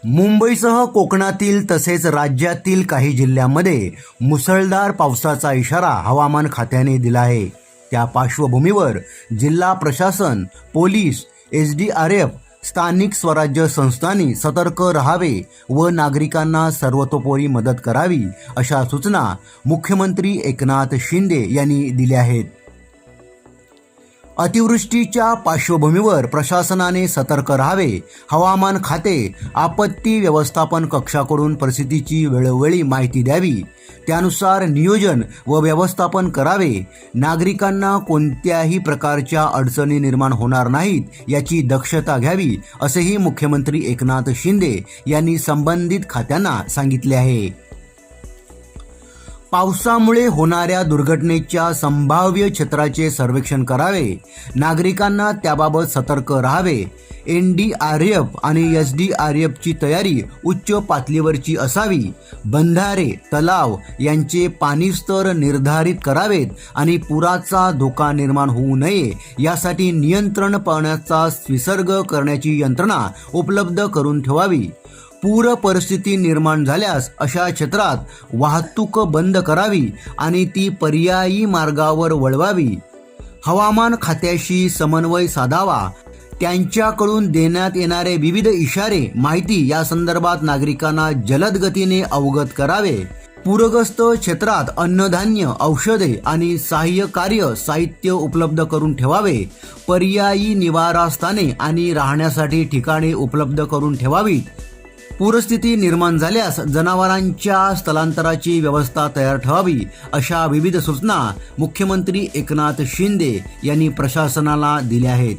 मुंबईसह कोकणातील तसेच राज्यातील काही जिल्ह्यांमध्ये मुसळधार पावसाचा इशारा हवामान खात्याने दिला आहे। त्या पार्श्वभूमीवर जिल्हा प्रशासन, पोलीस, एसडीआरएफ, स्थानिक स्वराज्य संस्थांनी सतर्क राहावे व नागरिकांना सर्वतोपरी मदत करावी अशा सूचना मुख्यमंत्री एकनाथ शिंदे यांनी दिल्या आहेत। अतिवृष्टीच्या पार्श्वभूमीवर प्रशासनाने सतर्क राहावे, हवामान खाते आपत्ती व्यवस्थापन कक्षाकडून परिस्थितीची वेळोवेळी माहिती द्यावी, त्यानुसार नियोजन व व्यवस्थापन करावे, नागरिकांना कोणत्याही प्रकारच्या अडचणी निर्माण होणार नाहीत याची दक्षता घ्यावी असेही मुख्यमंत्री एकनाथ शिंदे यांनी संबंधित खात्यांना सांगितले आहे। पावसामुळे होणाऱ्या दुर्घटनेच्या संभाव्य क्षेत्राचे सर्वेक्षण करावे, नागरिकांना त्याबाबत सतर्क राहावे, एनडीआरएफ आणि एसडीआरएफची तयारी उच्च पातळीवरची असावी, बंधारे, तलाव यांचे पाणी स्तर निर्धारित करावेत आणि पुराचा धोका निर्माण होऊ नये यासाठी नियंत्रण पाण्याचा विसर्ग करण्याची यंत्रणा उपलब्ध करून ठेवावी। पूर परिस्थिती निर्माण झाल्यास अशा क्षेत्रात वाहतूक बंद करावी आणि ती पर्यायी मार्गावर वळवावी। हवामान खात्याशी समन्वय साधावा, त्यांच्याकडून देण्यात येणारे विविध इशारे, माहिती या संदर्भात नागरिकांना जलद गतीने अवगत करावे। पूरग्रस्त क्षेत्रात अन्नधान्य, औषधे आणि सहाय्यकार्य साहित्य उपलब्ध करून ठेवावे। पर्यायी निवारा स्थाने आणि राहण्यासाठी ठिकाणे उपलब्ध करून ठेवावीत। पूरस्थिती निर्माण झाल्यास जनावरांच्या स्थलांतराची व्यवस्था तयार ठेवावी अशा विविध सूचना मुख्यमंत्री एकनाथ शिंदे यांनी प्रशासनाला दिल्या आहेत।